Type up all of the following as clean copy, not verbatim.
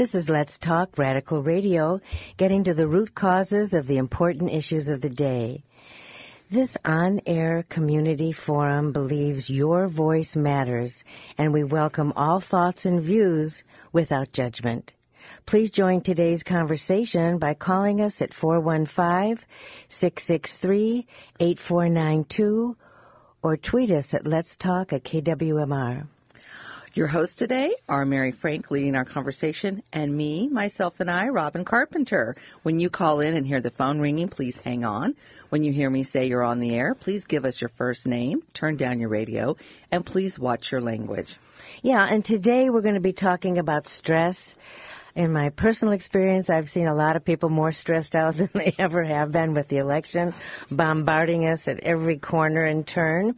This is Let's Talk Radical Radio, getting to the root causes of the important issues of the day. This on-air community forum believes your voice matters, and we welcome all thoughts and views without judgment. Please join today's conversation by calling us at 415-663-8492 or tweet us at Let's Talk at KWMR. Your hosts today are Mary Frank leading our conversation, and me, myself, and I, Robin Carpenter. When you call in and hear the phone ringing, please hang on. When you hear me say you're on the air, please give us your first name, turn down your radio, and please watch your language. Yeah, and today we're going to be talking about stress. In my personal experience, I've seen a lot of people more stressed out than they ever have been with the election, bombarding us at every corner and turn.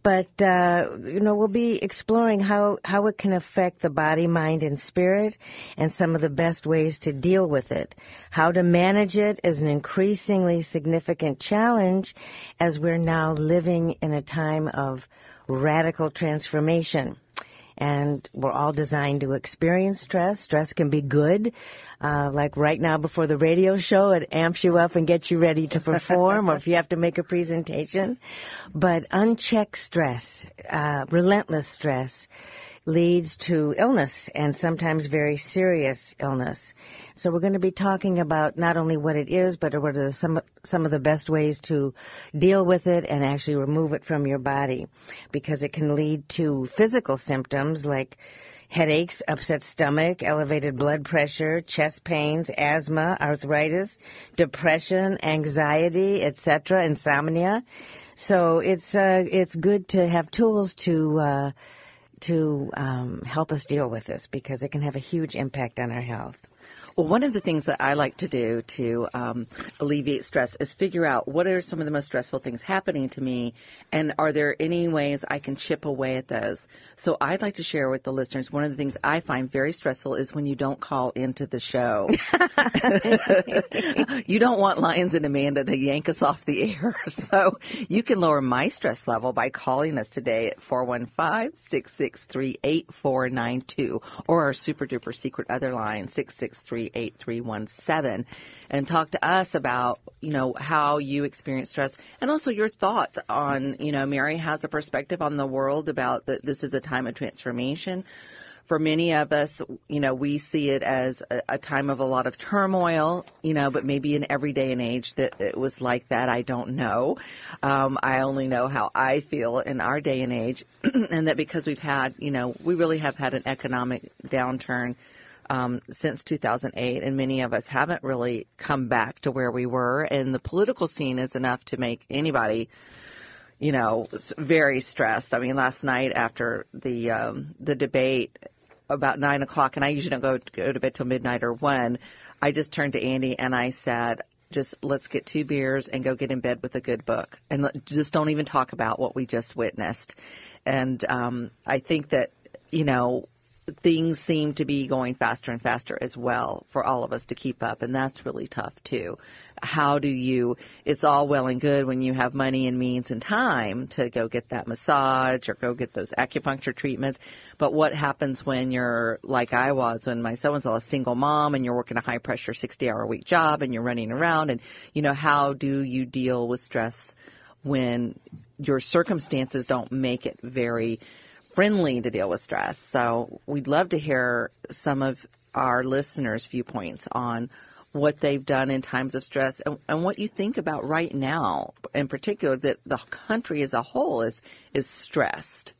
But, we'll be exploring how it can affect the body, mind, and spirit, and some of the best ways to deal with it. How to manage it is an increasingly significant challenge as we're now living in a time of radical transformation. And we're all designed to experience stress. Stress can be good. Like right now before the radio show, it amps you up and gets you ready to perform, or if you have to make a presentation. But unchecked stress, relentless stress, leads to illness, and sometimes very serious illness. So we're going to be talking about not only what it is, but what are some of the best ways to deal with it and actually remove it from your body, because it can lead to physical symptoms like headaches, upset stomach, elevated blood pressure, chest pains, asthma, arthritis, depression, anxiety, etc., insomnia. So it's good to have tools to help us deal with this, because it can have a huge impact on our health. Well, one of the things that I like to do to alleviate stress is figure out what are some of the most stressful things happening to me, and are there any ways I can chip away at those? So I'd like to share with the listeners, one of the things I find very stressful is when you don't call into the show. You don't want Lyons and Amanda to yank us off the air. So you can lower my stress level by calling us today at 415-663-8492 or our super duper secret other line, 663-8317, and talk to us about, how you experience stress, and also your thoughts on, Mary has a perspective on the world about that this is a time of transformation. For many of us, we see it as a time of a lot of turmoil, but maybe in every day and age that it was like that, I don't know. I only know how I feel in our day and age, and that because we've had, we really have had an economic downturn since 2008, and many of us haven't really come back to where we were, and the political scene is enough to make anybody, very stressed. I mean, last night after the debate about 9 o'clock, and I usually don't go to bed till midnight or 1, I just turned to Andy and I said, just let's get 2 beers and go get in bed with a good book, and just don't even talk about what we just witnessed. And I think that, things seem to be going faster and faster as well for all of us to keep up, and that's really tough too. How do you, it's all well and good when you have money and means and time to go get that massage or go get those acupuncture treatments, but what happens when you're like I was when my son was a single mom and you're working a high-pressure 60-hour-a-week job and you're running around, and, how do you deal with stress when your circumstances don't make it very friendly to deal with stress? So we'd love to hear some of our listeners' viewpoints on what they've done in times of stress and what you think about right now, in particular, that the country as a whole is stressed.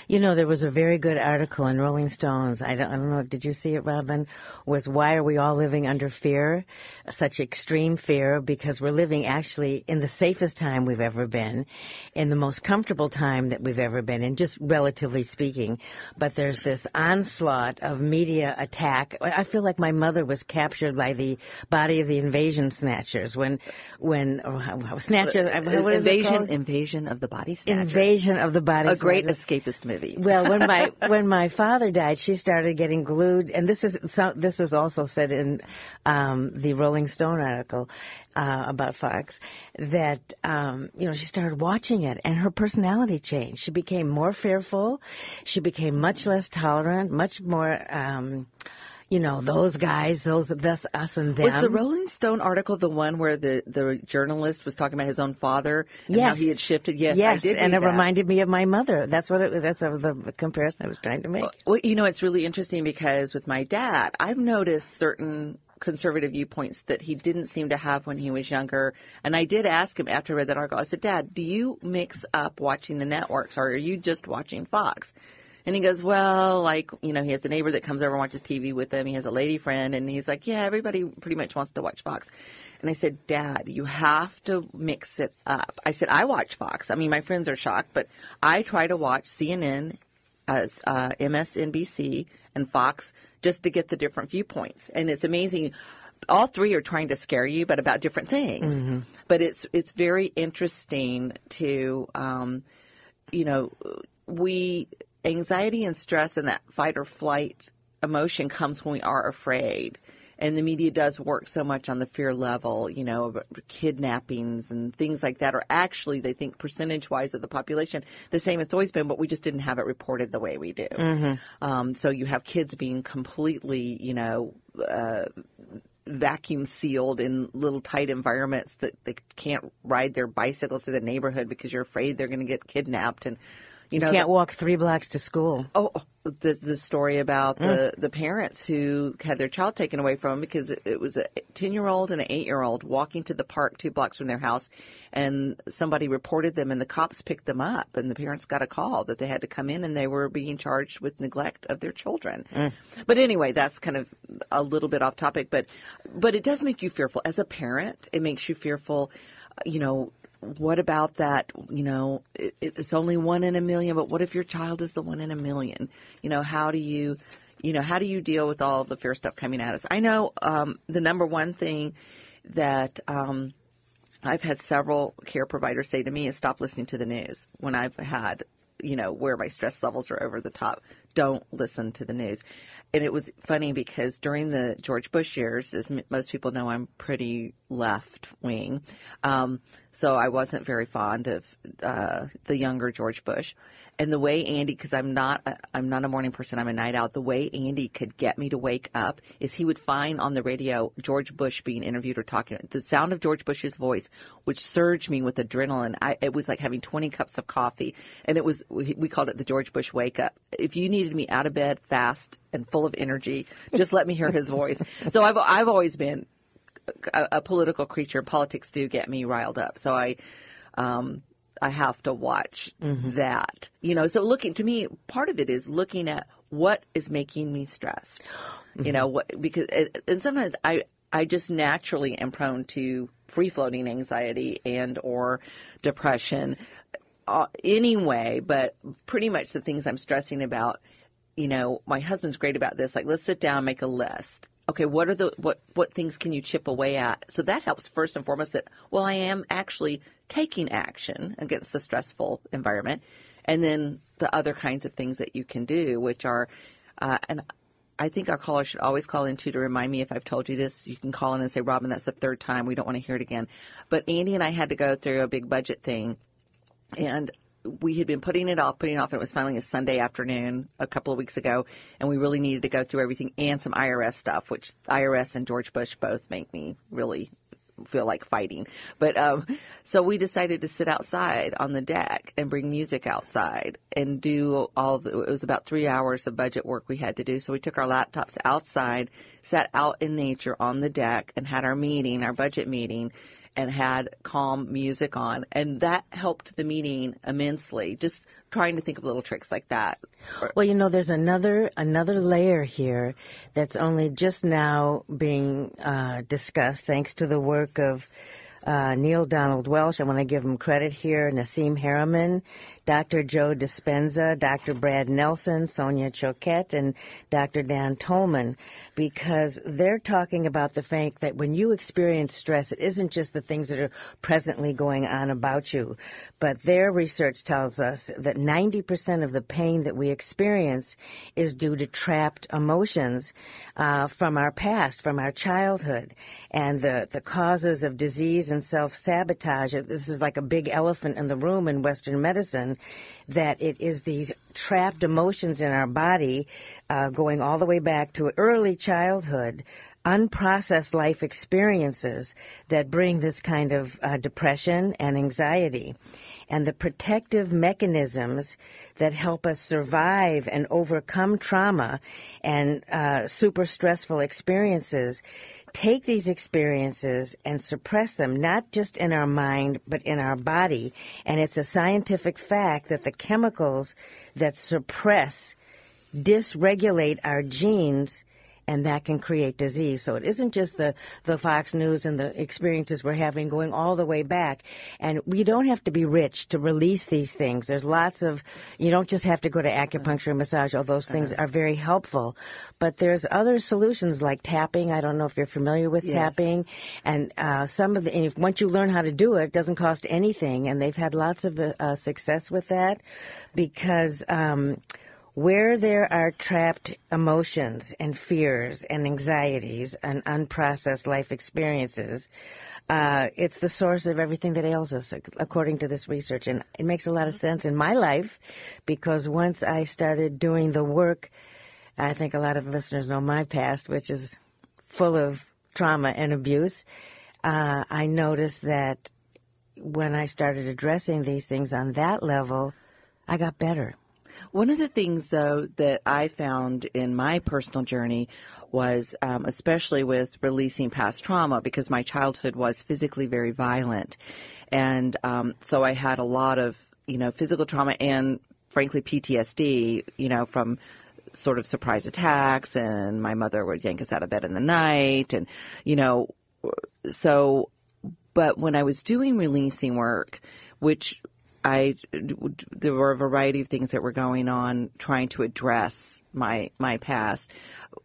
There was a very good article in Rolling Stones. I don't know, did you see it, Robin? Was why are we all living under fear, such extreme fear? Because we're living actually in the safest time we've ever been, in the most comfortable time that we've ever been in, just relatively speaking. But there's this onslaught of media attack. I feel like my mother was captured by the body of the invasion snatchers when snatchers. Invasion of the body snatchers. Invasion of the body snatchers. A great escapist movie. Well, when my father died, she started getting glued, and this is also said in the Rolling Stone article about Fox, that she started watching it, and her personality changed. She became more fearful. She became much less tolerant, much more those guys, that's us and them. Was the Rolling Stone article the one where the journalist was talking about his own father and Yes. how he had shifted? Yes, Yes, I did and read it that. reminded me of my mother. That's the comparison I was trying to make. Well, it's really interesting because with my dad, I've noticed certain conservative viewpoints that he didn't seem to have when he was younger. And I did ask him after I read that article, I said, Dad, do you mix up watching the networks or are you just watching Fox? And he goes, well, he has a neighbor that comes over and watches TV with him. He has a lady friend. And he's like, yeah, everybody pretty much wants to watch Fox. And I said, Dad, you have to mix it up. I said, I watch Fox. I mean, my friends are shocked, but I try to watch CNN, MSNBC, and Fox just to get the different viewpoints. And it's amazing. All three are trying to scare you, but about different things. Mm-hmm. But it's very interesting to, anxiety and stress and that fight or flight emotion comes when we are afraid. And the media does work so much on the fear level, kidnappings and things like that are actually, they think, percentage-wise of the population, the same it's always been, but we just didn't have it reported the way we do. Mm-hmm. So you have kids being completely, vacuum sealed in little tight environments that they can't ride their bicycles through the neighborhood because you're afraid they're going to get kidnapped. And you can't walk 3 blocks to school. Oh, the story about the parents who had their child taken away from them because it was a 10-year-old and an 8-year-old walking to the park 2 blocks from their house, and somebody reported them, and the cops picked them up, and the parents got a call that they had to come in, and they were being charged with neglect of their children. But anyway, that's kind of a little bit off topic, but it does make you fearful. As a parent, it makes you fearful, what about that? It's only 1 in a million, but what if your child is the 1 in a million? How do you deal with all the fear stuff coming at us? I know the number one thing that I've had several care providers say to me is stop listening to the news when I've had, where my stress levels are over the top. Don't listen to the news. And it was funny because during the George Bush years, as most people know, I'm pretty left wing. So I wasn't very fond of the younger George Bush. And the way Andy, because I'm not a morning person, I'm a night owl. The way Andy could get me to wake up is he would find on the radio George Bush being interviewed or talking. The sound of George Bush's voice would surge me with adrenaline. It was like having 20 cups of coffee, and it was we called it the George Bush wake up. If you needed me out of bed fast and full of energy, just let me hear his voice. So I've always been a political creature. Politics do get me riled up. So I have to watch that. So to me, part of it is looking at what is making me stressed. Because sometimes I just naturally am prone to free-floating anxiety and or depression anyway, but pretty much the things I'm stressing about, my husband's great about this. Like, let's sit down, make a list. Okay, what things can you chip away at? So that helps first and foremost that, I am actually taking action against the stressful environment. And then the other kinds of things that you can do, which are, and I think our caller should always call in too to remind me if I've told you this. You can call in and say, Robin, that's the 3rd time. We don't want to hear it again. But Andy and I had to go through a big budget thing. And we had been putting it off, and it was finally a Sunday afternoon a couple of weeks ago, and we really needed to go through everything and some IRS stuff, which IRS and George Bush both make me really feel like fighting. But so we decided to sit outside on the deck and bring music outside and do it was about 3 hours of budget work we had to do. So we took our laptops outside, sat out in nature on the deck, and had our budget meeting, and had calm music on. And that helped the meeting immensely, just trying to think of little tricks like that. Well, there's another layer here that's only just now being discussed thanks to the work of Neil Donald Welsh. I want to give him credit here. Nassim Harriman, Dr. Joe Dispenza, Dr. Brad Nelson, Sonia Choquette, and Dr. Dan Tolman, because they're talking about the fact that when you experience stress, it isn't just the things that are presently going on about you, but their research tells us that 90% of the pain that we experience is due to trapped emotions from our past, from our childhood, and the causes of disease and self-sabotage. This is like a big elephant in the room in Western medicine, that it is these trapped emotions in our body, going all the way back to early childhood, unprocessed life experiences that bring this kind of depression and anxiety. And the protective mechanisms that help us survive and overcome trauma and super stressful experiences take these experiences and suppress them, not just in our mind, but in our body. And it's a scientific fact that the chemicals that suppress, dysregulate our genes, and that can create disease. So it isn't just the Fox News and the experiences we're having going all the way back. And we don't have to be rich to release these things. There's lots of, you don't just have to go to acupuncture and massage, all those things are very helpful. But there's other solutions like tapping. I don't know if you're familiar with tapping. And once you learn how to do it, it doesn't cost anything. And they've had lots of success with that because where there are trapped emotions and fears and anxieties and unprocessed life experiences, it's the source of everything that ails us, according to this research. And it makes a lot of sense in my life because once I started doing the work, I think a lot of listeners know my past, which is full of trauma and abuse. I noticed that when I started addressing these things on that level, I got better. One of the things, though, that I found in my personal journey was, especially with releasing past trauma, because my childhood was physically very violent. And so I had a lot of, physical trauma and, frankly, PTSD, from sort of surprise attacks. And my mother would yank us out of bed in the night. And, but when I was doing releasing work, which there were a variety of things that were going on trying to address my past,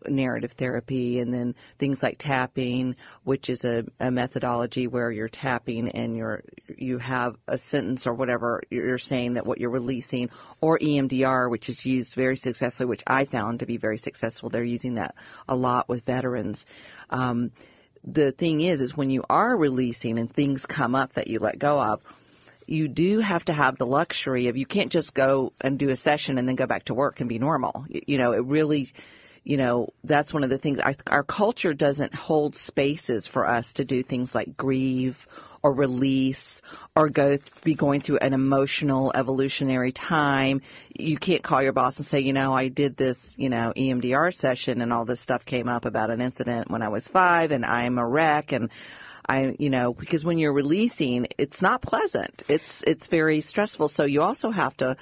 narrative therapy, and then things like tapping, which is a methodology where you're tapping and you have a sentence or whatever you're saying that what you're releasing, or EMDR, which is used very successfully, which I found to be very successful. They're using that a lot with veterans. The thing is when you are releasing and things come up that you let go of, you do have to have the luxury of, you can't just go and do a session and then go back to work and be normal. It really, that's one of the things. Our culture doesn't hold spaces for us to do things like grieve or release or be going through an emotional evolutionary time. You can't call your boss and say, I did this, EMDR session and all this stuff came up about an incident when I was 5 and I'm a wreck. And because when you're releasing, it's not pleasant. It's very stressful. So you also have to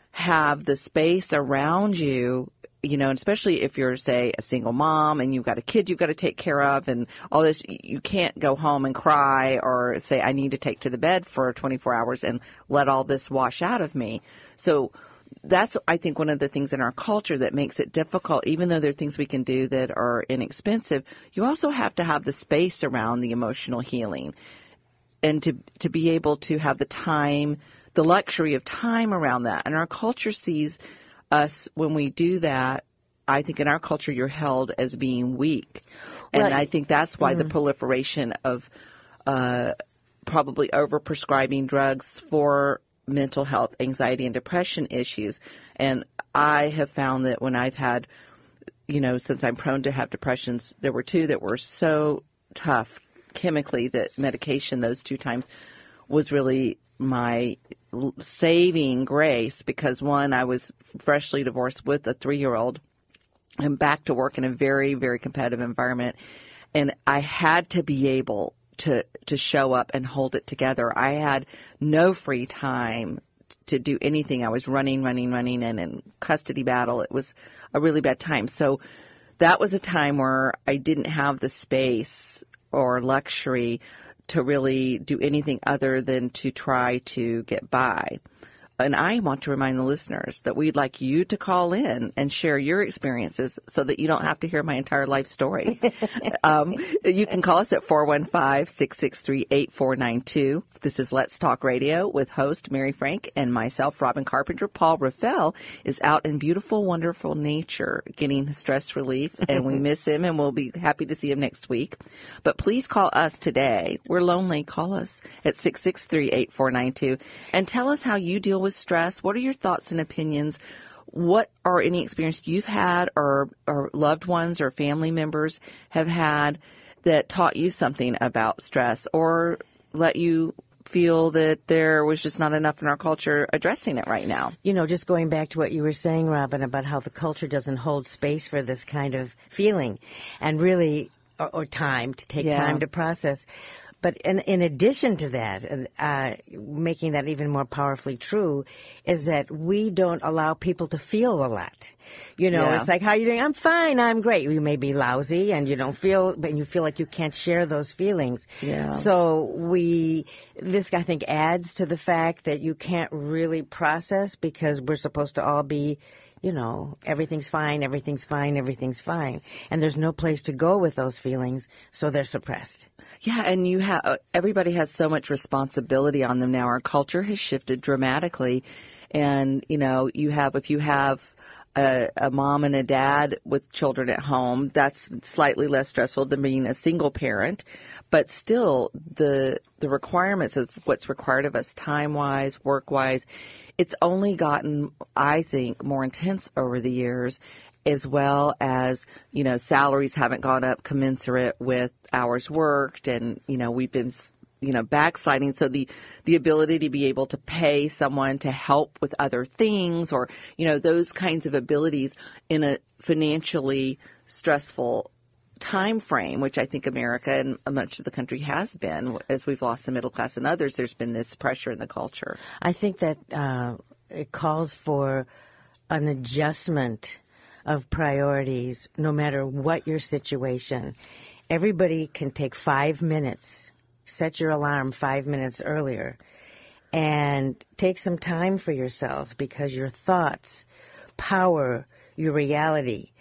have the space around you, and especially if you're, say, a single mom and you've got a kid you've got to take care of and all this, you can't go home and cry or say, I need to take to the bed for 24 hours and let all this wash out of me. So that's, I think, one of the things in our culture that makes it difficult. Even though there are things we can do that are inexpensive, you also have to have the space around the emotional healing and to be able to have the time, the luxury of time around that. And our culture sees us, when we do that, I think in our culture you're held as being weak. And right. I think that's why the proliferation of probably overprescribing drugs for mental health, anxiety, and depression issues. And I have found that when I've had, since I'm prone to have depressions, there were 2 that were so tough chemically that medication those 2 times was really my saving grace, because one, I was freshly divorced with a 3-year-old and back to work in a very, very competitive environment. And I had to be able to show up and hold it together. I had no free time to do anything. I was running, and in custody battle. It was a really bad time. So that was a time where I didn't have the space or luxury to really do anything other than to try to get by. And I want to remind the listeners that we'd like you to call in and share your experiences so that you don't have to hear my entire life story. You can call us at 415-663-8492. This is Let's Talk Radio with host Mary Frank and myself, Robin Carpenter. Paul Raffel is out in beautiful, wonderful nature getting stress relief, and we miss him, and we'll be happy to see him next week. But please call us today. We're lonely. Call us at 663-8492 and tell us how you deal with with stress? What are your thoughts and opinions? What are any experience you've had or loved ones or family members have had that taught you something about stress or let you feel that there was just not enough in our culture addressing it right now? You know, just going back to what you were saying, Robin, about how the culture doesn't hold space for this kind of feeling and really, or time to take time to process. But in addition to that, and making that even more powerfully true, is that we don't allow people to feel a lot. You know, it's like, how are you doing? I'm fine, I'm great. You may be lousy and you don't feel, but you feel like you can't share those feelings. Yeah. So this I think adds to the fact that you can't really process because we're supposed to all be, you know, everything's fine, everything's fine, everything's fine. And there's no place to go with those feelings, so they're suppressed. Yeah, and everybody has so much responsibility on them now. Our culture has shifted dramatically. And, you know, if you have a mom and a dad with children at home, that's slightly less stressful than being a single parent. But still, the requirements of what's required of us time-wise, work-wise, it's only gotten, I think, more intense over the years, as well as, you know, salaries haven't gone up commensurate with hours worked, and, you know, we've been, you know, backsliding. So the ability to be able to pay someone to help with other things, or, you know, those kinds of abilities in a financially stressful time frame, which I think America and much of the country has been, as we've lost the middle class and others, there's been this pressure in the culture. I think that it calls for an adjustment of priorities no matter what your situation. Everybody can take 5 minutes, set your alarm 5 minutes earlier, and take some time for yourself, because your thoughts power your reality.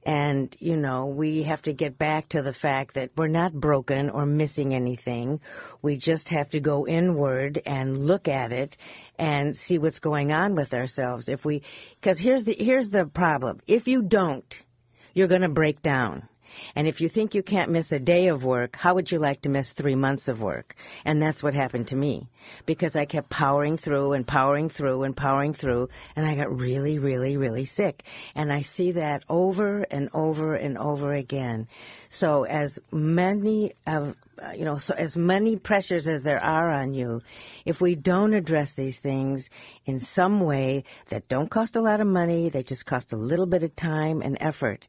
And, you know, we have to get back to the fact that we're not broken or missing anything. We just have to go inward and look at it and see what's going on with ourselves. Because here's the problem. If you don't, you're going to break down. And if you think you can't miss a day of work, how would you like to miss 3 months of work? And that's what happened to me, because I kept powering through and powering through and powering through, and I got really, really, really sick. And I see that over and over and over again. So as many pressures as there are on you, if we don't address these things in some way that don't cost a lot of money, they just cost a little bit of time and effort,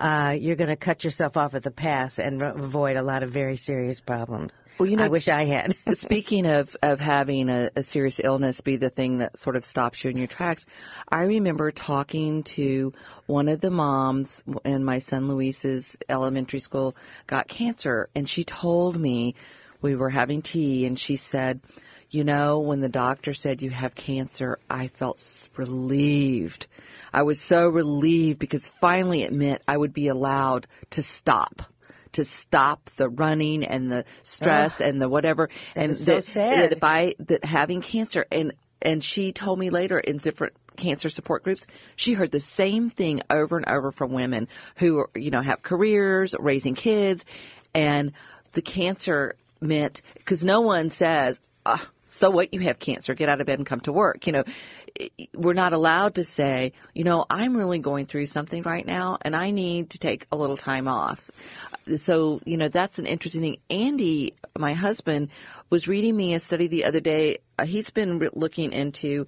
you're going to cut yourself off at the pass and avoid a lot of very serious problems. Well, you know, I wish I had. Speaking of having a serious illness be the thing that sort of stops you in your tracks, I remember talking to one of the moms in my son Luis's elementary school got cancer, and she told me, we were having tea, and she said, you know, when the doctor said you have cancer, I felt relieved. I was so relieved, because finally it meant I would be allowed to stop the running and the stress and the whatever. And so sad. That having cancer, and she told me later in different cancer support groups, she heard the same thing over and over from women who, you know, have careers, raising kids, and the cancer meant, because no one says, so what, you have cancer, get out of bed and come to work. You know, we're not allowed to say, you know, I'm really going through something right now and I need to take a little time off. So, you know, that's an interesting thing. Andy, my husband, was reading me a study the other day. He's been looking into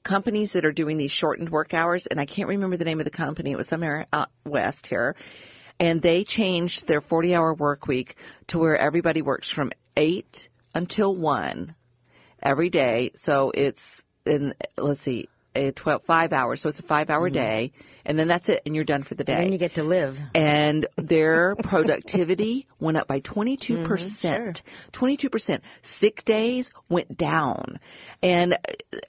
companies that are doing these shortened work hours, and I can't remember the name of the company. It was somewhere out west here. And they changed their 40-hour work week to where everybody works from 8 until 1 every day. So it's 5 hours. So it's a 5-hour day, and then that's it, and you're done for the day. And then you get to live. And their productivity went up by 22%. 22%. Sick days went down. And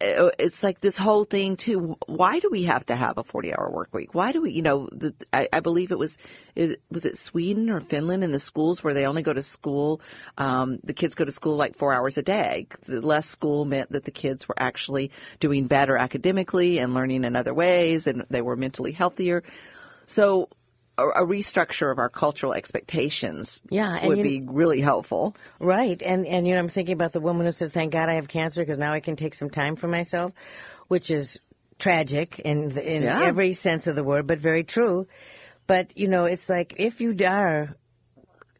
it's like this whole thing, too. Why do we have to have a 40-hour work week? Why do we, you know, I believe was it Sweden or Finland in the schools where they only go to school, the kids go to school like 4 hours a day. The less school meant that the kids were actually doing better academically and learning in other ways, and they were mentally healthier. So a restructure of our cultural expectations Yeah, would be really helpful. Right. And I'm thinking about the woman who said, thank God I have cancer because now I can take some time for myself, which is tragic in every sense of the word, but very true. But, it's like if you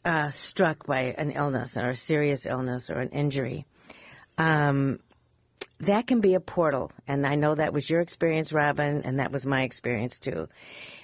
are struck by an illness or a serious illness or an injury, that can be a portal. And I know that was your experience, Robin, and that was my experience too.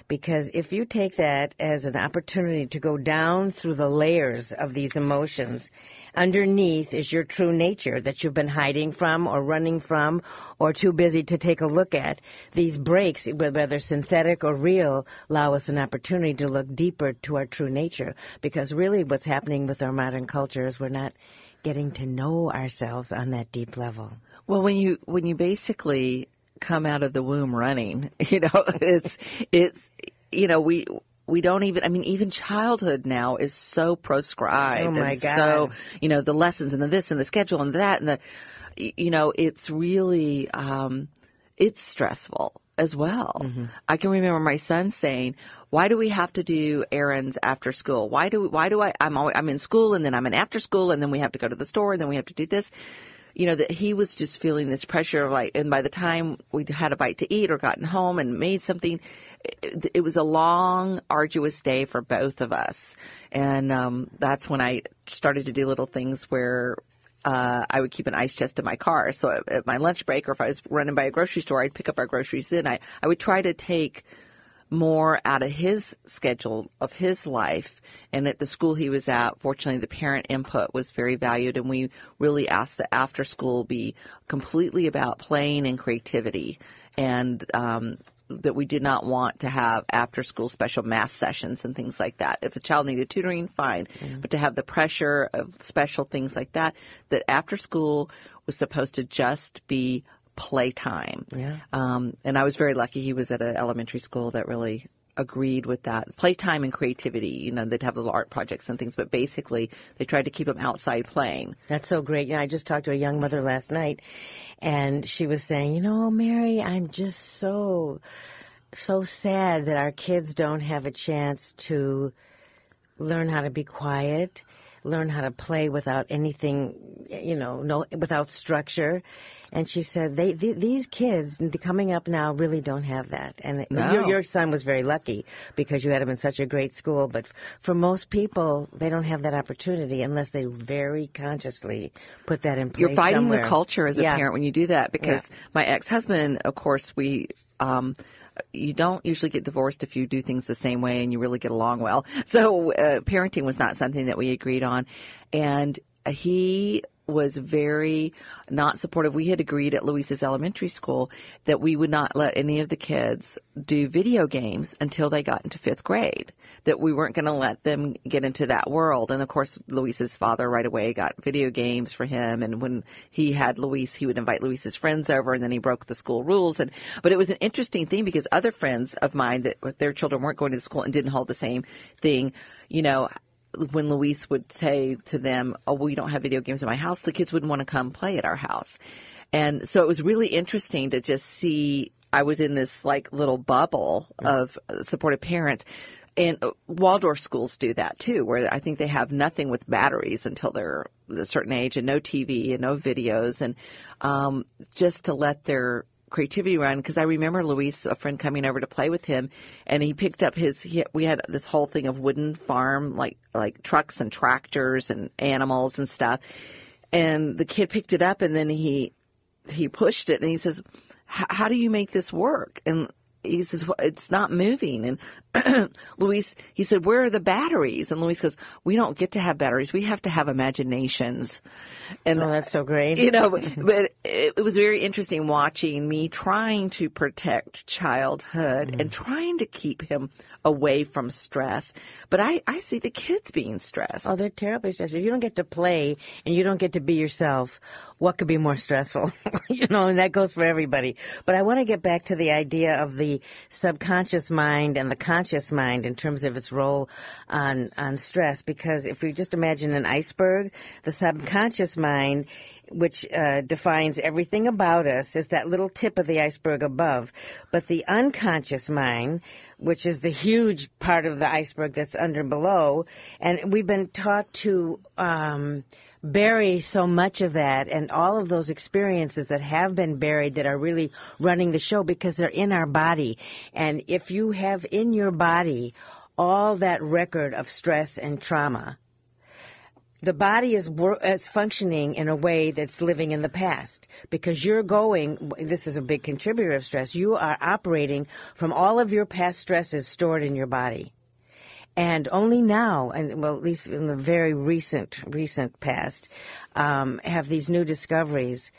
Because if you take that as an opportunity to go down through the layers of these emotions, underneath is your true nature that you've been hiding from or running from or too busy to take a look at. These breaks, whether synthetic or real, allow us an opportunity to look deeper to our true nature. Because really what's happening with our modern culture is we're not getting to know ourselves on that deep level. Well, when you basically come out of the womb running, it's we don't even, even childhood now is so proscribed. Oh my and God. So, the lessons and the this and the schedule and that and the, it's really, it's stressful as well. Mm-hmm. I can remember my son saying, why do we have to do errands after school? I'm in school and then I'm in after school and then we have to go to the store and then we have to do this. That he was just feeling this pressure of and by the time we had a bite to eat or gotten home and made something, it was a long, arduous day for both of us. And that's when I started to do little things where I would keep an ice chest in my car. So at my lunch break or if I was running by a grocery store, I'd pick up our groceries in. I would try to take more out of his schedule of his life. And at the school he was at, fortunately, the parent input was very valued. And we really asked that after school be completely about playing and creativity. And that we did not want to have after school special math sessions and things like that. If a child needed tutoring, fine. Mm-hmm. But to have the pressure of special things like that after school was supposed to just be playtime. Yeah. And I was very lucky he was at an elementary school that really agreed with that. Playtime and creativity, they'd have little art projects and things, but basically they tried to keep them outside playing. That's so great. I just talked to a young mother last night, and she was saying, Mary, I'm just so sad that our kids don't have a chance to learn how to be quiet, learn how to play without anything, without structure. And she said, these kids coming up now really don't have that. And no. your son was very lucky because you had him in such a great school. But for most people, they don't have that opportunity unless they very consciously put that in place. You're fighting somewhere. the culture as a parent when you do that because my ex-husband, of course, you don't usually get divorced if you do things the same way and you really get along well. So parenting was not something that we agreed on. And he was very not supportive. We had agreed at Louisa's elementary school that we would not let any of the kids do video games until they got into 5th grade, that we weren't going to let them get into that world. And of course, Louisa's father right away got video games for him. And when he had Louise, he would invite Louisa's friends over, and then he broke the school rules. But it was an interesting thing because other friends of mine that their children weren't going to the school and didn't hold the same thing, when Louise would say to them, oh, we don't have video games in my house, the kids wouldn't want to come play at our house. And so it was really interesting to just see, I was in this little bubble of supportive parents. And Waldorf schools do that too, where I think they have nothing with batteries until they're a certain age and no TV and no videos. And just to let their creativity run, because I remember Luis, a friend, coming over to play with him, and he picked up we had this whole thing of wooden farm, like trucks and tractors and animals and stuff, and the kid picked it up and then he pushed it and he says, how do you make this work? And he says, well, it's not moving. And Luis, he said, where are the batteries? And Luis goes, we don't get to have batteries. We have to have imaginations. And that's so great. But it was very interesting watching me trying to protect childhood and trying to keep him away from stress. But I see the kids being stressed. Oh, they're terribly stressed. If you don't get to play and you don't get to be yourself, what could be more stressful? And that goes for everybody. But I want to get back to the idea of the subconscious mind and the conscious mind in terms of its role on stress. Because if we just imagine an iceberg, the subconscious mind which defines everything about us, is that little tip of the iceberg above. But the unconscious mind, which is the huge part of the iceberg that's under and below, and we've been taught to bury so much of that and all of those experiences that have been buried that are really running the show because they're in our body. And if you have in your body all that record of stress and trauma, the body is functioning in a way that's living in the past because this is a big contributor of stress, you are operating from all of your past stresses stored in your body. And only now, and well, at least in the very recent past, have these new discoveries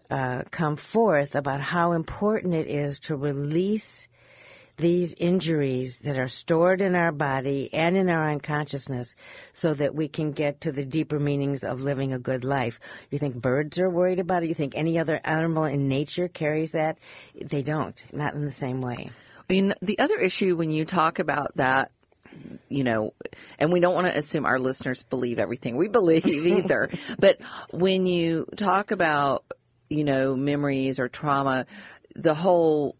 come forth about how important it is to release these injuries that are stored in our body and in our unconsciousness so that we can get to the deeper meanings of living a good life. You think birds are worried about it? You think any other animal in nature carries that? They don't, not in the same way. I mean, the other issue when you talk about that, and we don't want to assume our listeners believe everything we believe either, but when you talk about, memories or trauma, the whole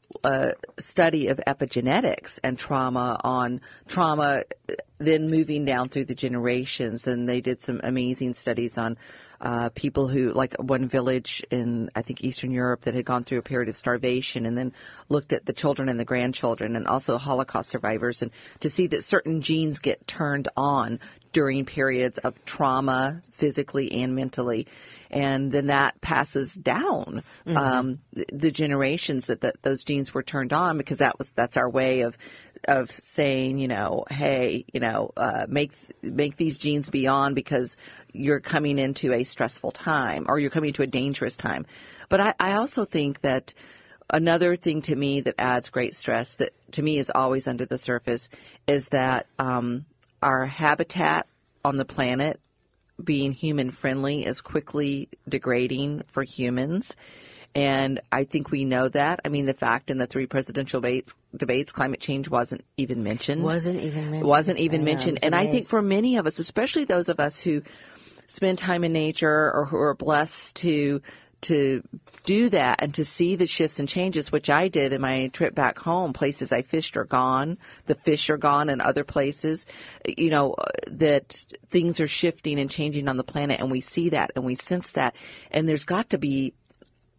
study of epigenetics and trauma then moving down through the generations, and they did some amazing studies on people who, like one village in, I think, Eastern Europe that had gone through a period of starvation and then looked at the children and the grandchildren and also Holocaust survivors, and to see that certain genes get turned on during periods of trauma, physically and mentally. And then that passes down the generations that those genes were turned on, because that's our way of saying, hey, make these genes be on because you're coming into a stressful time or you're coming to a dangerous time. But I also think that another thing to me that adds great stress that to me is always under the surface is that our habitat on the planet, being human friendly, is quickly degrading for humans. And I think we know that. I mean, the fact in the 3 presidential debates, climate change wasn't even mentioned. Wasn't even mentioned. And I think for many of us, especially those of us who spend time in nature or who are blessed to do that and to see the shifts and changes, which I did in my trip back home. Places I fished are gone. The fish are gone in other places. That things are shifting and changing on the planet, and we see that and we sense that. And there's got to be,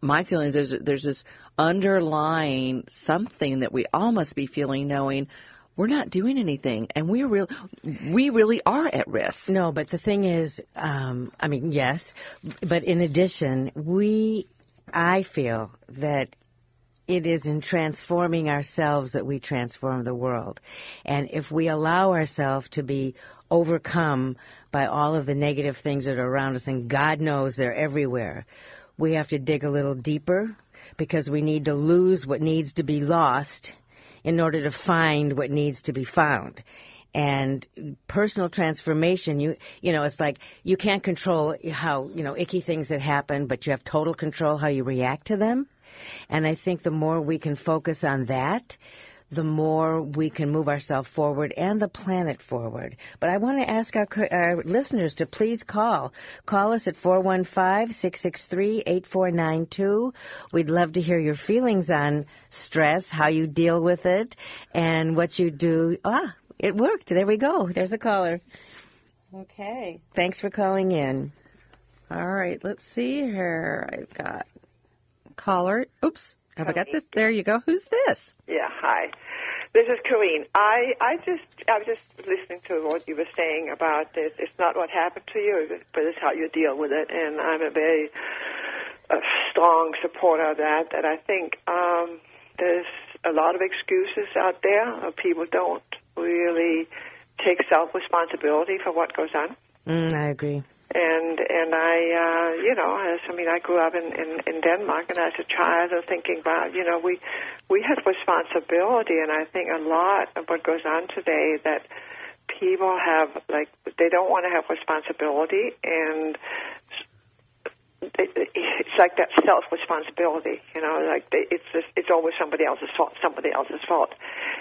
my feeling is there's this underlying something that we all must be feeling, knowing we're not doing anything, and we really are at risk. No, but the thing is, yes, but in addition, I feel that it is in transforming ourselves that we transform the world. And if we allow ourselves to be overcome by all of the negative things that are around us, and God knows they're everywhere, we have to dig a little deeper, because we need to lose what needs to be lost in order to find what needs to be found. And personal transformation, it's like you can't control how, icky things that happen, but you have total control how you react to them. And I think the more we can focus on that, the more we can move ourselves forward and the planet forward. But I want to ask our listeners to please call. Call us at 415-663-8492. We'd love to hear your feelings on stress, how you deal with it, and what you do. It worked. There we go. There's a caller. Okay. Thanks for calling in. All right. Let's see here. I've got a caller. Oops. Have I got this? There you go. Who's this? Yeah, hi. This is Corrine. I was just listening to what you were saying about this. It's not what happened to you, but it's how you deal with it. And I'm a very strong supporter of that. That I think there's a lot of excuses out there. People don't really take self-responsibility for what goes on. I agree. And I grew up in Denmark, and as a child, I was thinking about, we have responsibility, and I think a lot of what goes on today that people have, they don't want to have responsibility, and it's like that self-responsibility, it's always somebody else's fault.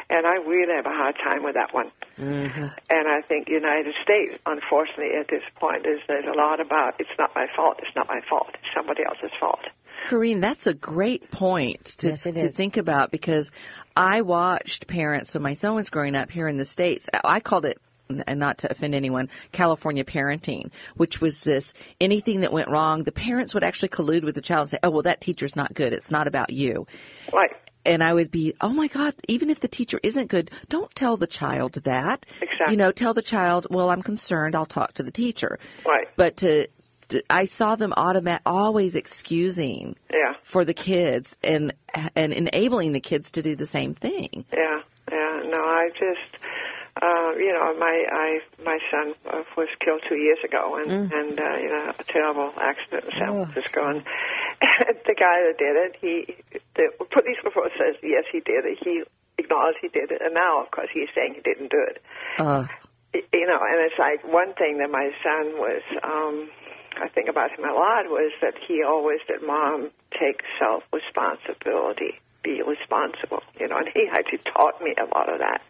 And And I really have a hard time with that one. Mm-hmm. And I think United States, unfortunately, at this point, there's a lot about, it's not my fault, it's not my fault, it's somebody else's fault. Corrine, that's a great point to think about, because I watched parents when my son was growing up here in the States. I called it, and not to offend anyone, California parenting, which was this, anything that went wrong, the parents would actually collude with the child and say, oh, well, that teacher's not good. It's not about you. Right. And I would be, oh, my God, even if the teacher isn't good, don't tell the child that. Exactly. Tell the child, well, I'm concerned, I'll talk to the teacher. Right. But I saw them always excusing for the kids and enabling the kids to do the same thing. Yeah. No, I just, my son was killed 2 years ago, and a terrible accident in San Francisco. And the guy that did it, the police report says yes, he did it. He acknowledged he did it, and now, of course, he's saying he didn't do it. And it's like one thing that my son was. I think about him a lot was that he always said, Mom, take self-responsibility, be responsible, and he actually taught me a lot of that.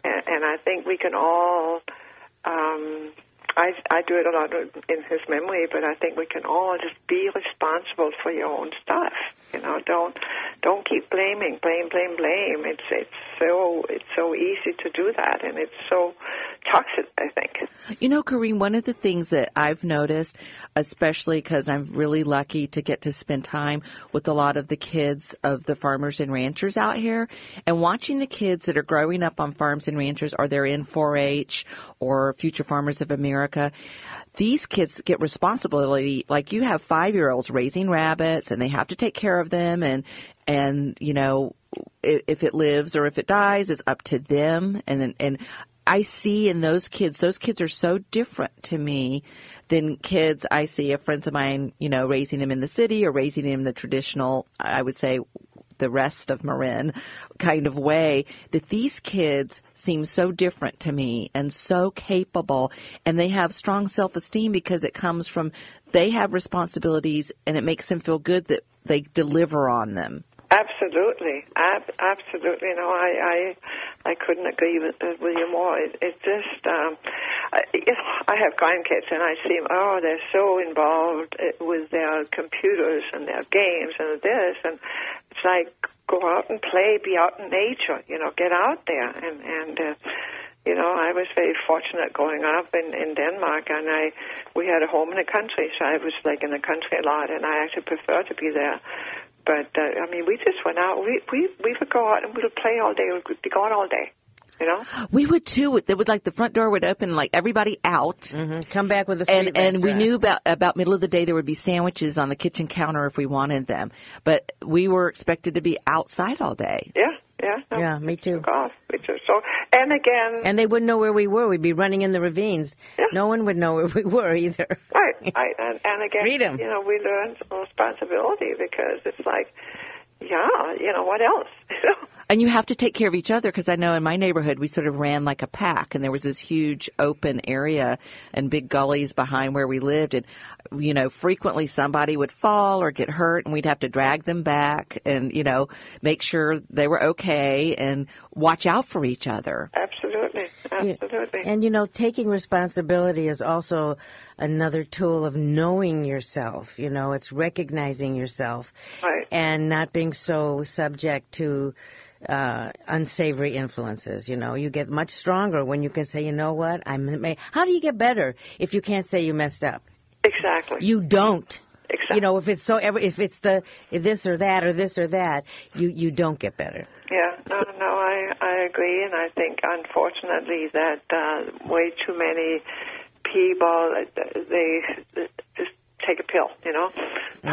And I think we can all, I do it a lot in his memory, but I think we can all just be responsible for your own stuff. Don't keep blaming, blame. It's so easy to do that, and it's so toxic, I think. Corrine, one of the things that I've noticed, especially because I'm really lucky to get to spend time with a lot of the kids of the farmers and ranchers out here, and watching the kids that are growing up on farms and ranchers, or they're in 4-H or Future Farmers of America, these kids get responsibility. Like, you have 5-year-olds raising rabbits, and they have to take care of them, and if it lives or if it dies, it's up to them. And I see in those kids are so different to me than kids I see of friends of mine, raising them in the city or raising them in the traditional, I would say, the rest of Marin kind of way, that these kids seem so different to me and so capable, and they have strong self-esteem because it comes from, they have responsibilities, and it makes them feel good that they deliver on them. Absolutely. Absolutely. I couldn't agree with you more. It's just, I have grandkids, and I see them, they're so involved with their computers and their games and this, and it's like, go out and play, be out in nature, get out there. And I was very fortunate growing up in Denmark, and we had a home in the country, so I was like in the country a lot, and I actually prefer to be there. But, we just went out. We would go out and we would play all day. We would be gone all day, We would, too. They would, the front door would open, everybody out. Mm-hmm. Come back with a street And we knew about middle of the day there would be sandwiches on the kitchen counter if we wanted them. But we were expected to be outside all day. Yeah. No, yeah, me too. So, and again... And they wouldn't know where we were. We'd be running in the ravines. Yeah. No one would know where we were either. Right. And again, freedom. We learned responsibility because it's like, what else? And you have to take care of each other, because I know in my neighborhood we sort of ran like a pack, and there was this huge open area and big gullies behind where we lived, and frequently somebody would fall or get hurt, and we'd have to drag them back and make sure they were okay and watch out for each other. Absolutely. And taking responsibility is also another tool of knowing yourself. It's recognizing yourself, right, and not being so subject to unsavory influences. You get much stronger when you can say, what, how do you get better if you can't say you messed up? Exactly. You don't. Exactly. If it's the this or that or this or that, you don't get better. Yeah. No, I agree, and I think unfortunately that way too many people they just take a pill,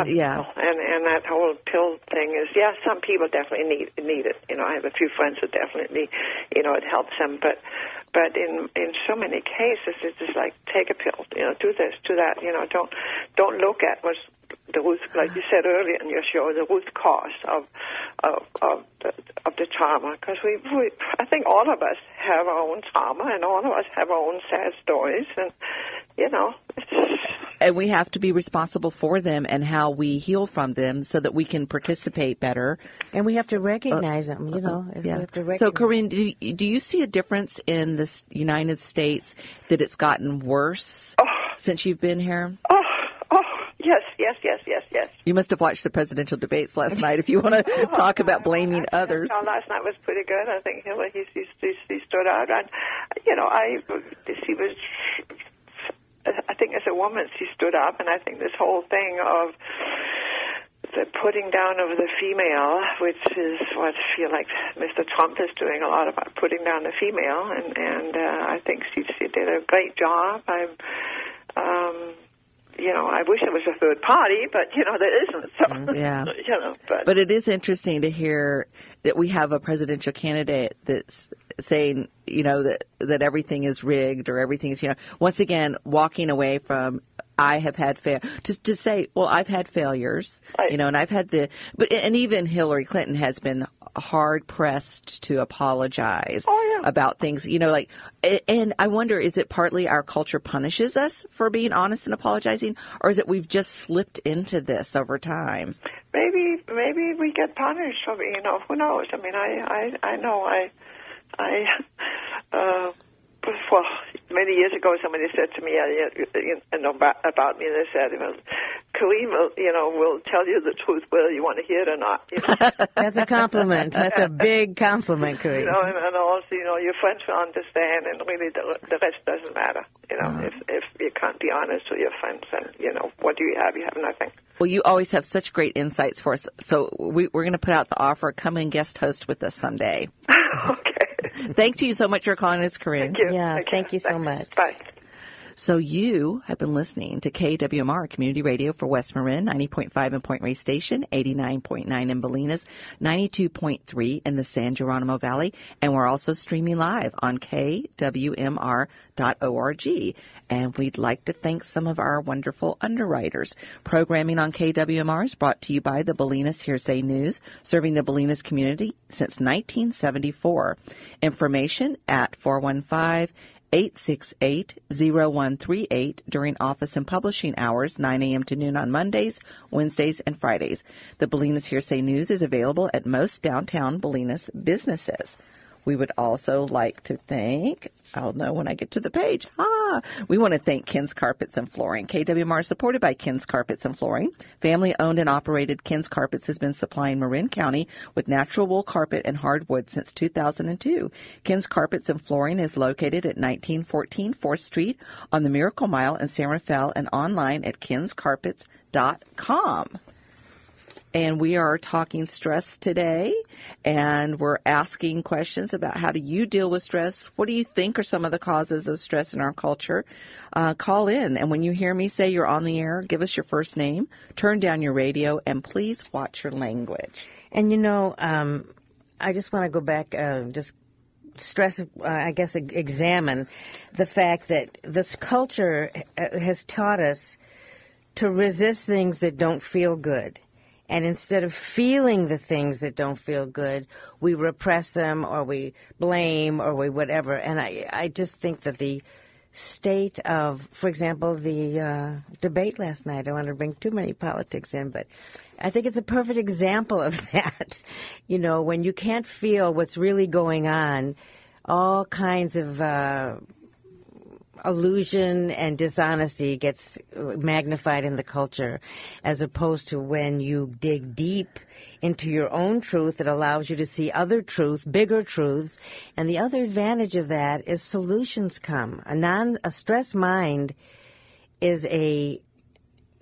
Yeah. And that whole pill thing is, some people definitely need it. I have a few friends that definitely, it helps them, but in so many cases it's just like, take a pill, do this, do that, don't look at what's the root, like you said earlier in your show, the root cause of the trauma, because I think all of us have our own trauma, and all of us have our own sad stories, and And we have to be responsible for them and how we heal from them so that we can participate better. And we have to recognize them, you know. We have to recognize. So, Corinne, do you see a difference in the United States that it's gotten worse since you've been here? Yes. You must have watched the presidential debates last night if you want to talk about blaming others. No, last night was pretty good. I think he stood out. And, you know, she was... I think as a woman, she stood up, and I think this whole thing of the putting down of the female, which is what I feel like Mr. Trump is doing a lot about putting down the female, and I think she did a great job. You know, I wish there was a third party, but, you know, there isn't. So, yeah. You know, but it is interesting to hear that we have a presidential candidate that's saying, you know, that everything is rigged or everything is, you know, once again, walking away from I have had to say, well, I've had failures, right. You know, and I've had and even Hillary Clinton has been hard pressed to apologize about things, you know, like, and I wonder, is it partly our culture punishes us for being honest and apologizing, or is it we've just slipped into this over time? Maybe we get punished for, you know, who knows? I mean, I know well, many years ago, somebody said to me, about me, they said, well, Kareem will tell you the truth whether you want to hear it or not. You know? That's a compliment. That's a big compliment, Kareem. You know, and also, you know, your friends will understand, and really the rest doesn't matter. You know, if you can't be honest with your friends, then, you know, what do you have? You have nothing. Well, you always have such great insights for us. So we're going to put out the offer. Come and guest host with us someday. Okay. Thanks to you so much for calling us, Corinne. Thank you. Yeah, thank you so much. Bye. So you have been listening to KWMR Community Radio for West Marin, 90.5 in Point Reyes Station, 89.9 in Bolinas, 92.3 in the San Geronimo Valley, and we're also streaming live on kwmr.org. And we'd like to thank some of our wonderful underwriters. Programming on KWMR is brought to you by the Bolinas Hearsay News, serving the Bolinas community since 1974. Information at 415-868-0138 during office and publishing hours, 9 a.m. to noon on Mondays, Wednesdays, and Fridays. The Bolinas Hearsay News is available at most downtown Bolinas businesses. We would also like to thank, I'll know when I get to the page. We want to thank Ken's Carpets and Flooring. KWMR is supported by Ken's Carpets and Flooring. Family-owned and operated Ken's Carpets has been supplying Marin County with natural wool carpet and hardwood since 2002. Ken's Carpets and Flooring is located at 1914 4th Street on the Miracle Mile in San Rafael and online at kenscarpets.com. And we are talking stress today, and we're asking questions about how do you deal with stress? What do you think are some of the causes of stress in our culture? Call in, and when you hear me say you're on the air, give us your first name, turn down your radio, and please watch your language. And, you know, I just want to go back, examine the fact that this culture has taught us to resist things that don't feel good. And instead of feeling the things that don't feel good, we repress them or we blame or we whatever. And I just think that the state of, for example, the debate last night, I don't want to bring too many politics in, but I think it's a perfect example of that. You know, when you can't feel what's really going on, all kinds of illusion and dishonesty gets magnified in the culture, as opposed to when you dig deep into your own truth, it allows you to see other truth, bigger truths. And the other advantage of that is solutions come. A stressed mind is a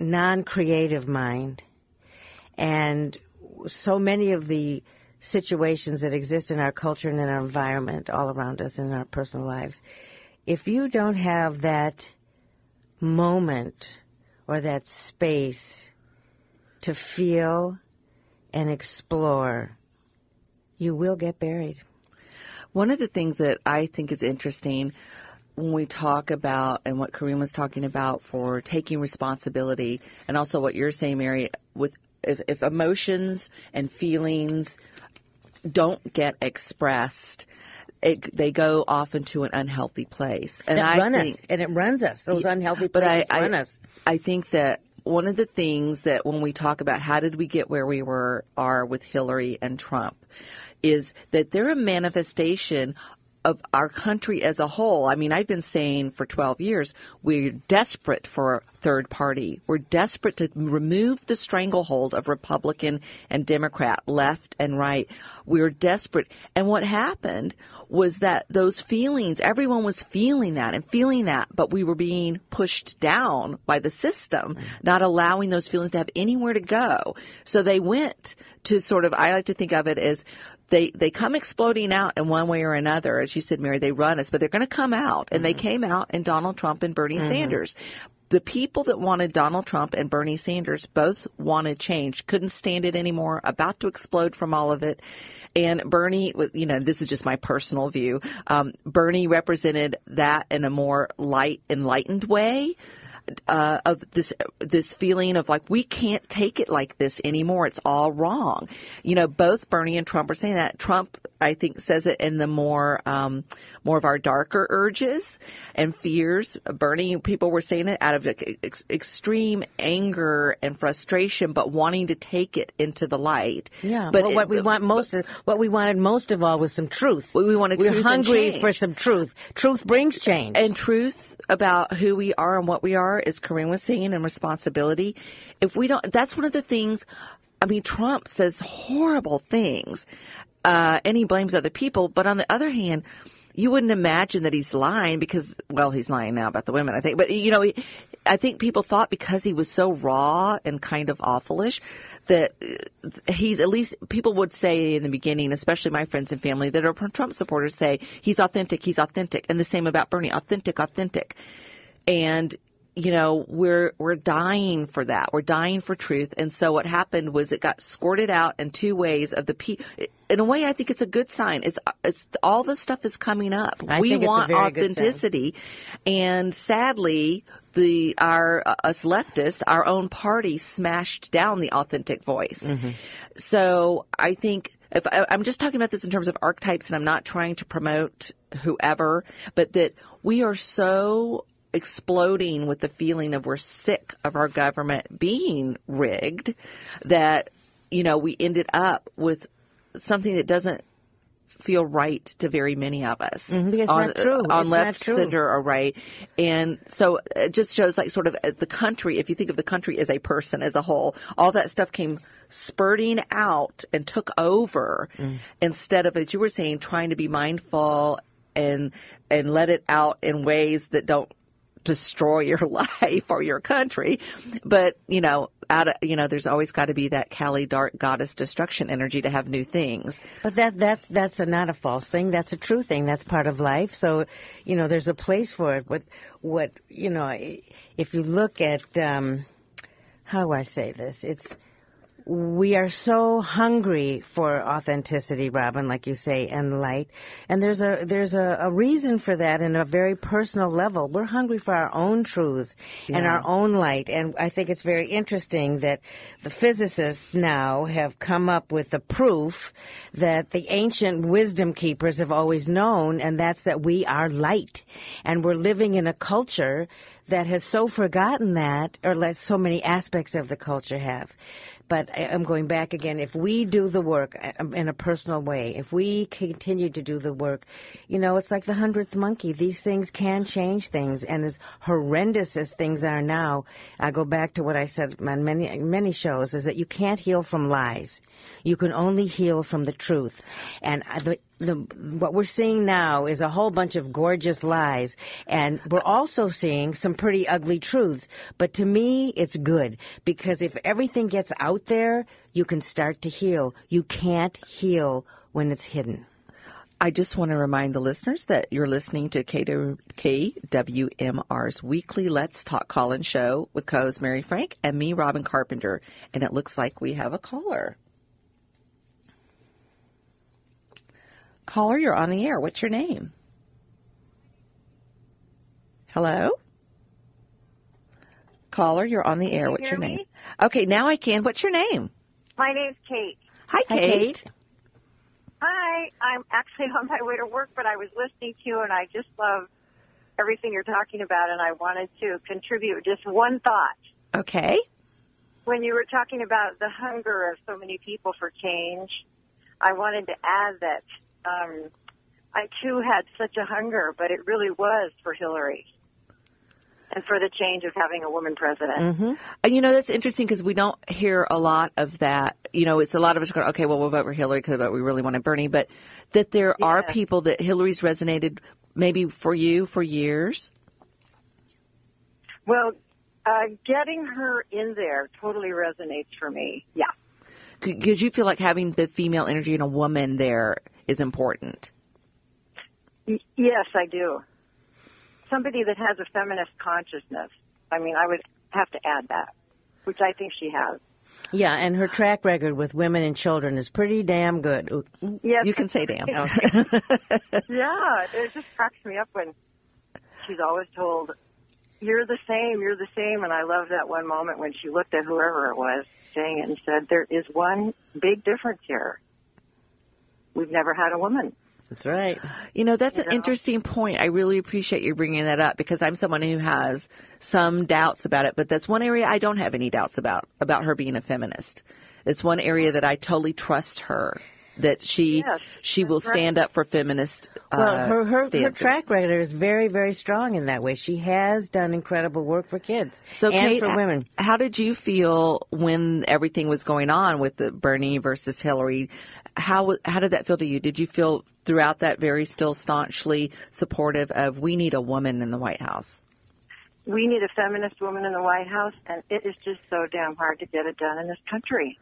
non-creative mind. And so many of the situations that exist in our culture and in our environment, all around us in our personal lives, if you don't have that moment or that space to feel and explore, you will get buried. One of the things that I think is interesting when we talk about, and what Kareem was talking about for taking responsibility, and also what you're saying, Mary, with if emotions and feelings don't get expressed, they go off into an unhealthy place. And it runs us. Those unhealthy places run us. I think that one of the things that when we talk about how did we get where we are with Hillary and Trump is that they're a manifestation of our country as a whole. I mean, I've been saying for 12 years, we're desperate for a third party. We're desperate to remove the stranglehold of Republican and Democrat, left and right. We're desperate. And what happened was that those feelings, everyone was feeling that, but we were being pushed down by the system, not allowing those feelings to have anywhere to go. So they went to sort of, I like to think of it as they come exploding out in one way or another. As you said, Mary, they run us, but they're going to come out. And they came out in Donald Trump and Bernie Sanders. The people that wanted Donald Trump and Bernie Sanders both wanted change, couldn't stand it anymore, about to explode from all of it. And Bernie, this is just my personal view, Bernie represented that in a more light, enlightened way. Of this feeling of like, we can't take it like this anymore. It's all wrong. Both Bernie and Trump are saying that. Trump, I think, says it in the more of our darker urges and fears. Bernie, people were saying it out of extreme anger and frustration, but wanting to take it into the light. Yeah. But what we wanted most of all was some truth. We're hungry for some truth. Truth brings change. And truth about who we are and what we are, as Corinne was saying, and responsibility. If we don't, that's one of the things. I mean, Trump says horrible things, and he blames other people. But on the other hand, you wouldn't imagine that he's lying because, well, he's lying now about the women, I think. But, I think people thought because he was so raw and kind of awfulish that he's, at least people would say in the beginning, especially my friends and family that are Trump supporters, say he's authentic. And the same about Bernie, authentic. And we're dying for that. We're dying for truth. And so what happened was it got squirted out in two ways of in a way, I think it's a good sign. It's all this stuff is coming up. We want authenticity. And sadly, us leftists, our own party smashed down the authentic voice. So I think I'm just talking about this in terms of archetypes, and I'm not trying to promote whoever, but that we are so exploding with the feeling of we're sick of our government being rigged that, we ended up with something that doesn't feel right to very many of us. It's not true. On left, center, or right. And so it just shows like sort of the country, if you think of the country as a person as a whole, all that stuff came spurting out and took over instead of, as you were saying, trying to be mindful and let it out in ways that don't destroy your life or your country. But, there's always got to be that Kali dark goddess destruction energy to have new things. But that's not a false thing. That's a true thing. That's part of life. So, there's a place for it. With if you look at, how do I say this? We are so hungry for authenticity, Robin, like you say, and light. And there's a reason for that in a very personal level. We're hungry for our own truths and our own light. And I think it's very interesting that the physicists now have come up with the proof that the ancient wisdom keepers have always known, and that's that we are light. And we're living in a culture that has so forgotten that, or like so many aspects of the culture have. But I'm going back again. If we do the work in a personal way, if we continue to do the work, it's like the 100th monkey. These things can change things. And as horrendous as things are now, I go back to what I said on many shows, is that you can't heal from lies. You can only heal from the truth. And what we're seeing now is a whole bunch of gorgeous lies, and we're also seeing some pretty ugly truths. But to me, it's good, because if everything gets out there, you can start to heal. You can't heal when it's hidden. I just want to remind the listeners that you're listening to KWMR's weekly Let's Talk Call-In show with co-host Mary Frank and me, Robin Carpenter. And it looks like we have a caller. Caller, you're on the air. What's your name? Hello? Caller, you're on the air. What's your name? Okay, now I can. What's your name? My name's Kate. Hi, Kate. Hi. I'm actually on my way to work, but I was listening to you, and I just love everything you're talking about, and I wanted to contribute just one thought. Okay. When you were talking about the hunger of so many people for change, I wanted to add that I, too, had such a hunger, but it really was for Hillary and for the change of having a woman president. Mm-hmm. And, that's interesting because we don't hear a lot of that. It's a lot of us going, okay, well, we'll vote for Hillary because we really wanted Bernie. But that there are people that Hillary's resonated maybe for you for years. Well, getting her in there totally resonates for me. Yeah. Because you feel like having the female energy in a woman there is important. Yes, I do. Somebody that has a feminist consciousness. I mean, I would have to add that, which I think she has. Yeah, and her track record with women and children is pretty damn good. Yes. You can say damn. Yeah, it just cracks me up when she's always told, you're the same. And I love that one moment when she looked at whoever it was saying it and said, there is one big difference here. We've never had a woman. That's right. That's an interesting point. I really appreciate you bringing that up because I'm someone who has some doubts about it, but that's one area I don't have any doubts about her being a feminist. It's one area that I totally trust her, that she will stand up for feminist her track record is very, very strong in that way. She has done incredible work for kids and Kate, for women. How did you feel when everything was going on with the Bernie versus Hillary? How did that feel to you? Did you feel throughout that very still staunchly supportive of we need a woman in the White House? We need a feminist woman in the White House, and it is just so damn hard to get it done in this country.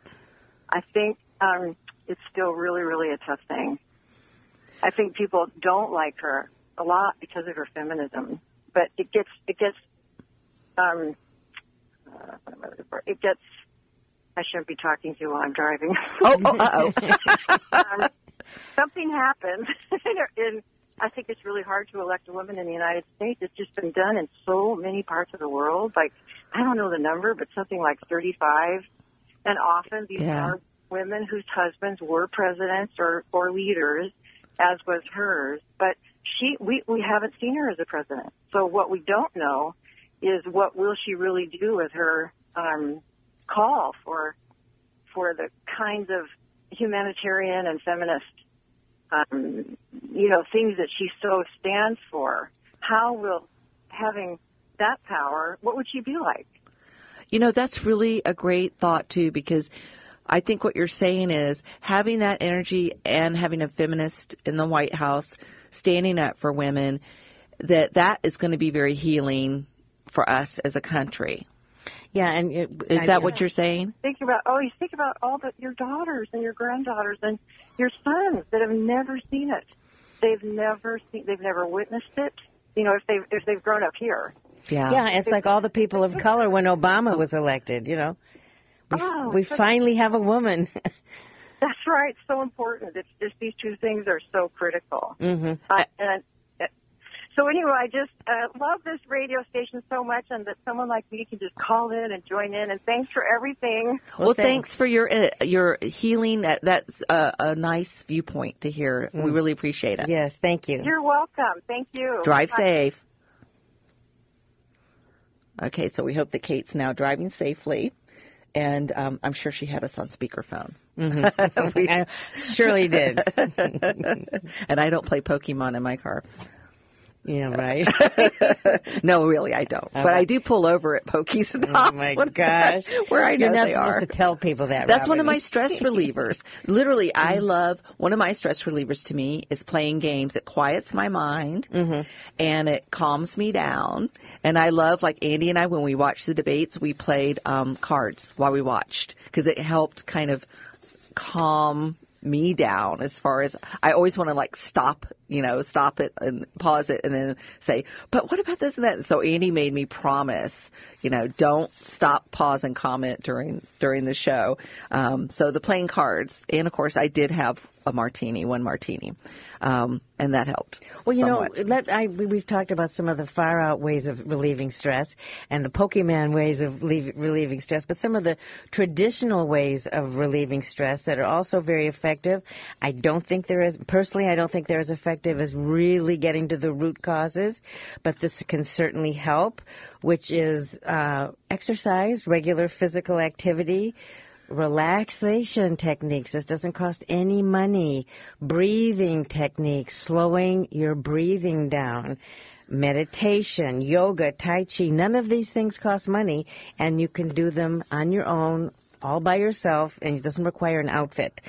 I think it's still really, really a tough thing. I think people don't like her a lot because of her feminism, but it gets I shouldn't be talking to you while I'm driving. Something happens, and I think it's really hard to elect a woman in the United States. It's just been done in so many parts of the world. Like, I don't know the number, but something like 35. And often these are women whose husbands were presidents or leaders, as was hers. But we haven't seen her as a president. So what we don't know is what will she really do with her call for the kinds of humanitarian and feminist, things that she so stands for. How will having that power, what would she be like? That's really a great thought, too, because I think what you're saying is having that energy and having a feminist in the White House standing up for women, that is going to be very healing for us as a country. Yeah, and is that what you're saying? Think about all your daughters and your granddaughters and your sons that have never seen it. They've never witnessed it. If they've grown up here. Yeah, it's like all the people of color when Obama was elected. We finally have a woman. That's right. So important. It's just these two things are so critical. Mm-hmm. So anyway, I just love this radio station so much, and that someone like me can just call in and join in. And thanks for everything. Well, thanks for your healing. That's a nice viewpoint to hear. We really appreciate it. Yes, thank you. You're welcome. Thank you. Drive safe. Okay, so we hope that Kate's now driving safely, and I'm sure she had us on speakerphone. Mm-hmm. I surely did. And I don't play Pokemon in my car. Yeah, right. No, really, I don't. Okay. But I do pull over at Pokestops. Oh, my gosh. Where I know You're not they are. supposed to tell people that, That's Robin. one of my stress relievers. Literally, I love, one of my stress relievers to me is playing games. It quiets my mind, and it calms me down. And I love, like Andy and I, when we watched the debates, we played cards while we watched because it helped kind of calm me down as far as I always want to stop stop it and pause it and then say, but what about this and that? So Andy made me promise, don't stop, pause, and comment during the show. So the playing cards, and of course I did have one martini, and that helped. Well, somewhat. We've talked about some of the far out ways of relieving stress and the Pokemon ways of relieving stress, but some of the traditional ways of relieving stress that are also very effective. I don't think they're as effective as really getting to the root causes, but this can certainly help, which is exercise, regular physical activity, relaxation techniques. This doesn't cost any money. Breathing techniques, slowing your breathing down. Meditation, yoga, Tai Chi. None of these things cost money, and you can do them on your own, all by yourself, and it doesn't require an outfit.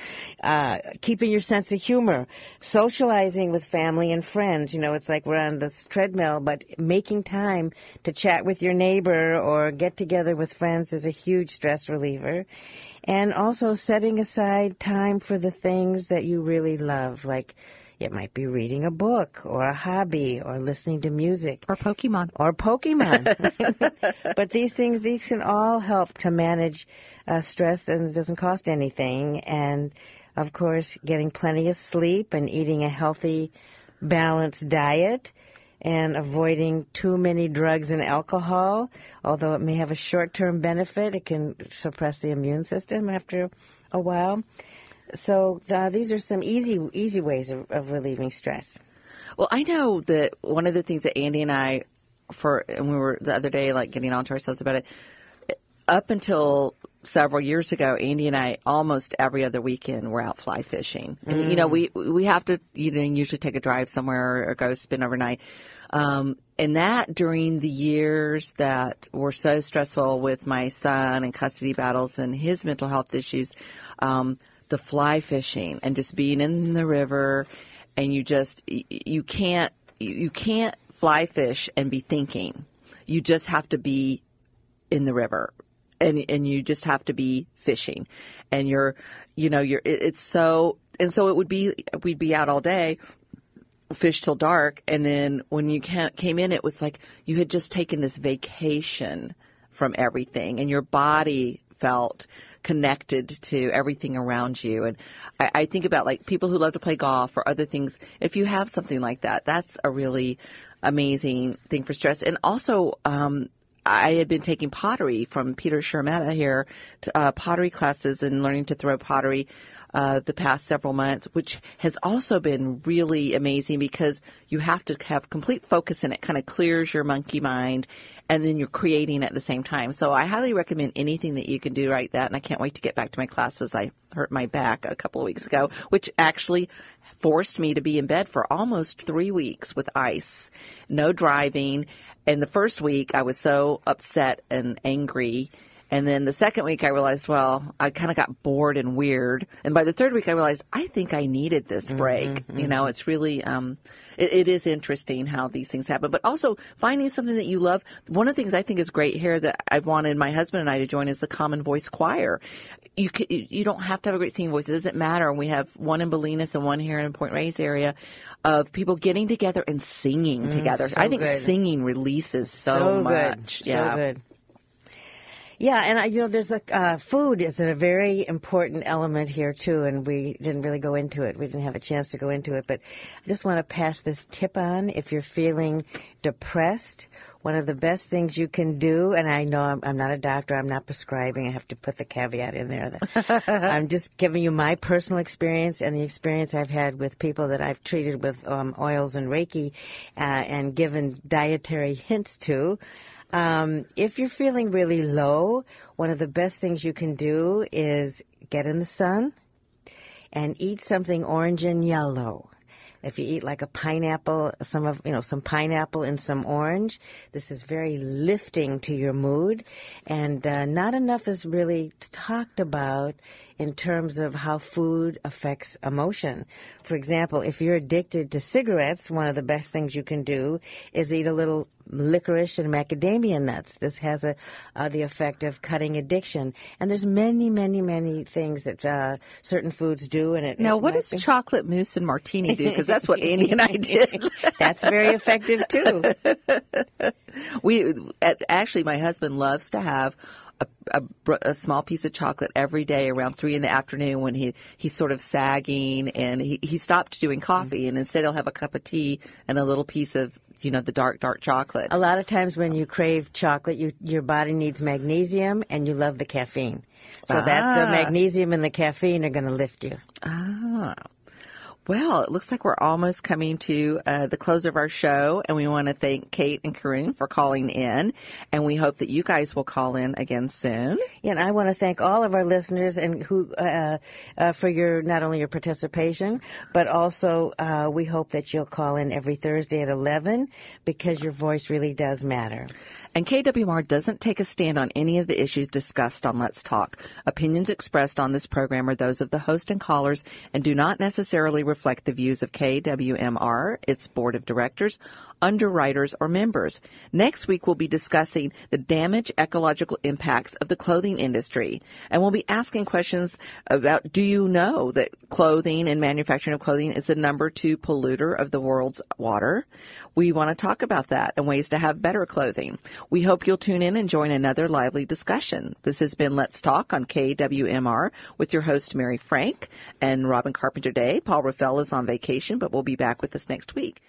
Keeping your sense of humor, socializing with family and friends. It's like we're on this treadmill, but making time to chat with your neighbor or get together with friends is a huge stress reliever. And also setting aside time for the things that you really love, like it might be reading a book or a hobby or listening to music. Or Pokemon. But these can all help to manage stress, and it doesn't cost anything. And, of course, getting plenty of sleep and eating a healthy, balanced diet and avoiding too many drugs and alcohol. Although it may have a short-term benefit, it can suppress the immune system after a while. So these are some easy ways of relieving stress. Well, I know that one of the things that Andy and I, and we were the other day getting on to ourselves about it, up until several years ago, Andy and I almost every other weekend were out fly fishing. And, we have to usually take a drive somewhere or go spend overnight. And that during the years that were so stressful with my son and custody battles and his mental health issues, the fly fishing and just being in the river, and you can't fly fish and be thinking. You just have to be in the river. And you just have to be fishing, and it's so, and so we'd be out all day, fish till dark. And then when you came in, it was like you had just taken this vacation from everything, and your body felt connected to everything around you. And I think about people who love to play golf or other things. If you have something like that, that's a really amazing thing for stress. And also, I had been taking pottery from Peter Shermetta here, pottery classes and learning to throw pottery the past several months, which has also been really amazing because you have to have complete focus and it kind of clears your monkey mind, and then you're creating at the same time. So I highly recommend anything that you can do like that, and I can't wait to get back to my classes. I hurt my back a couple of weeks ago, which actually forced me to be in bed for almost 3 weeks with ice, no driving. And the first week, I was so upset and angry. And then the second week, I realized, I kind of got bored and weird. And by the third week, I realized, I think I needed this break. It's really, it is interesting how these things happen. But also finding something that you love. One of the things I think is great here that I've wanted my husband and I to join is the Common Voice Choir. You don't have to have a great singing voice. It doesn't matter. We have one in Bolinas and one here in Point Reyes area of people getting together and singing together. So I think good. Singing releases so much. Good. So good. Yeah, and there's food is a very important element here too, and we didn't really go into it. We didn't have a chance to go into it, but I just want to pass this tip on. If you're feeling depressed, one of the best things you can do, and I know I'm not a doctor, I'm not prescribing, I have to put the caveat in there that I'm just giving you my personal experience and the experience I've had with people that I've treated with oils and Reiki and given dietary hints to. If you're feeling really low, one of the best things you can do is get in the sun and eat something orange and yellow. If you eat like a pineapple, some pineapple and some orange, this is very lifting to your mood. And not enough is really talked about in terms of how food affects emotion. For example, if you're addicted to cigarettes, one of the best things you can do is eat a little licorice and macadamia nuts. This has the effect of cutting addiction. And there's many, many, many things that certain foods do. And now, what does chocolate mousse and martini do? Because that's what Andy and I did. That's very effective, too. Actually, my husband loves to have a small piece of chocolate every day around 3 p.m. when he's sort of sagging, and he stopped doing coffee, and instead he'll have a cup of tea and a little piece of the dark chocolate. A lot of times when you crave chocolate, your body needs magnesium, and you love the caffeine. So that the magnesium and the caffeine are going to lift you. Well, it looks like we're almost coming to the close of our show, and we want to thank Kate and Karun for calling in, and we hope that you guys will call in again soon. Yeah, and I want to thank all of our listeners and who for your not only your participation, but also we hope that you'll call in every Thursday at 11 because your voice really does matter. And KWMR doesn't take a stand on any of the issues discussed on Let's Talk. Opinions expressed on this program are those of the host and callers and do not necessarily reflect the views of KWMR, its board of directors, underwriters, or members. Next week, we'll be discussing the damage ecological impacts of the clothing industry. And we'll be asking questions about, do you know that clothing and manufacturing of clothing is the number 2 polluter of the world's water? We want to talk about that and ways to have better clothing. We hope you'll tune in and join another lively discussion. This has been Let's Talk on KWMR with your host, Mary Frank and Robin Carpenter Day. Paul Raffel is on vacation, but will be back with us next week.